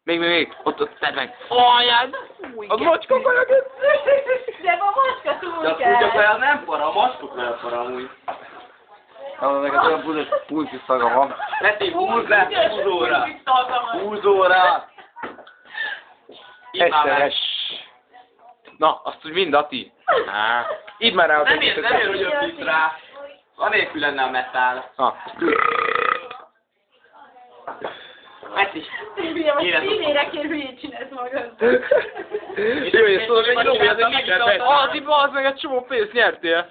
Még. Ott tedd meg. Anyád! A macska kaja. De a macska túl De a kell. kutyakaja nem para, a macskok nem para amúgy. Neked olyan buzos pulcsi szaga van. Peti, húzd le, húzóra! Húzóra! Itt már meg. Egyszeres. Na, azt úgy mind, Ati. Idd már rá a Nem ér, hogy ott itt rá. Anélkül lenne a metál. Peti. Színére kér hülyét csinálsz magad. Jó, és tudod, hogy Robi, ez egy mindenben. Ati, bazd meg, egy csomó pénzt nyertél.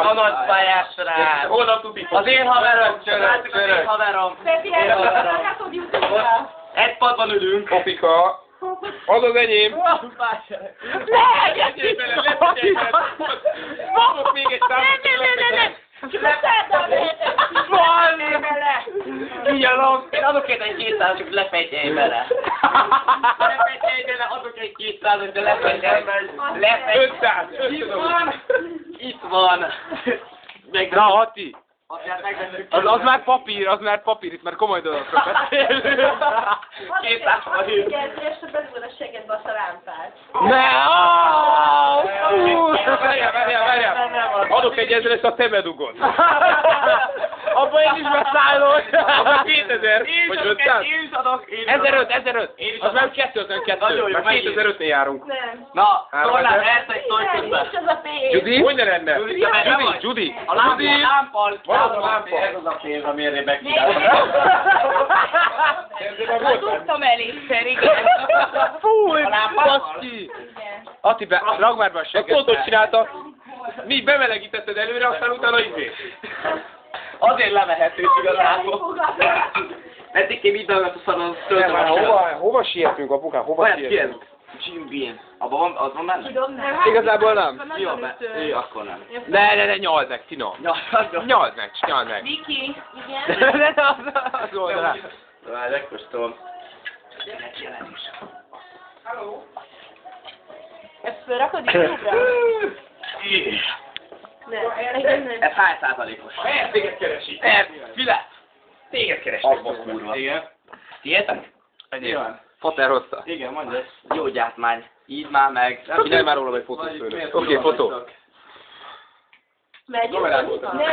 A nagy pályás srác. Holnap tudik. Az én haverom, csörök. Az én haverom. Peti, elrakhatod YouTube-ra. Egy padban ülünk. Kopika. Az az enyém. Lehegy! Fogok még egy számot. Nem! Valami bele! Figyelom, én adok egy 200, csak lefejtjél bele. Lefejtjél bele, adok egy 200, de lefejtjél bele. 500. Itt van. Na, Ati. Az már papír, itt már komoly dolgokról beszélünk. 200 forint. És bezúr a segedbe a lámpát. Várjál. Adok egy 1000-est, a te bedugod. Abba én is beszállok. Abba 2000, vagy 500. 1500. Az már 252. Már 2005-nél járunk. Nem. Na, tornát elszedj, szólj Nem, közben. nincs az a pénz. Judy? Hogy lenne? Judy. A lámpa. Ez az a pénz, amire megkívánok. Már tudtam elégszer, igen. Fúj, baszki! Ati, ragd már be a segget. Azt ott csinálta. Mi bemelegítetted előre, aztán utána izé. Azért levehetős igazából. Eddig vidd el, mert a szaron töltöm a sört. Hova sietünk, apukám? Hova sietünk? Jim Beam. Abban van, az van benne? Igazából nem. Jó, ő akkor nem. Ne, nyald meg, finom. Nyald meg. Viki, igen. Ne, az oldalán. Megkóstolom. Ezt felrakod YouTube-ra? Nem. Ez hány százalékos? Téged keresi. File! Téged keresi. Abba kurva. Igen. Tiétek? Enyém. Fater hozta. Igen, mondj ezt. Jó gyártmány. Így már meg. Csinálj már róla egy fotót főleg. Oké, fotó. Megyünk? Kamerát voltam. Nem.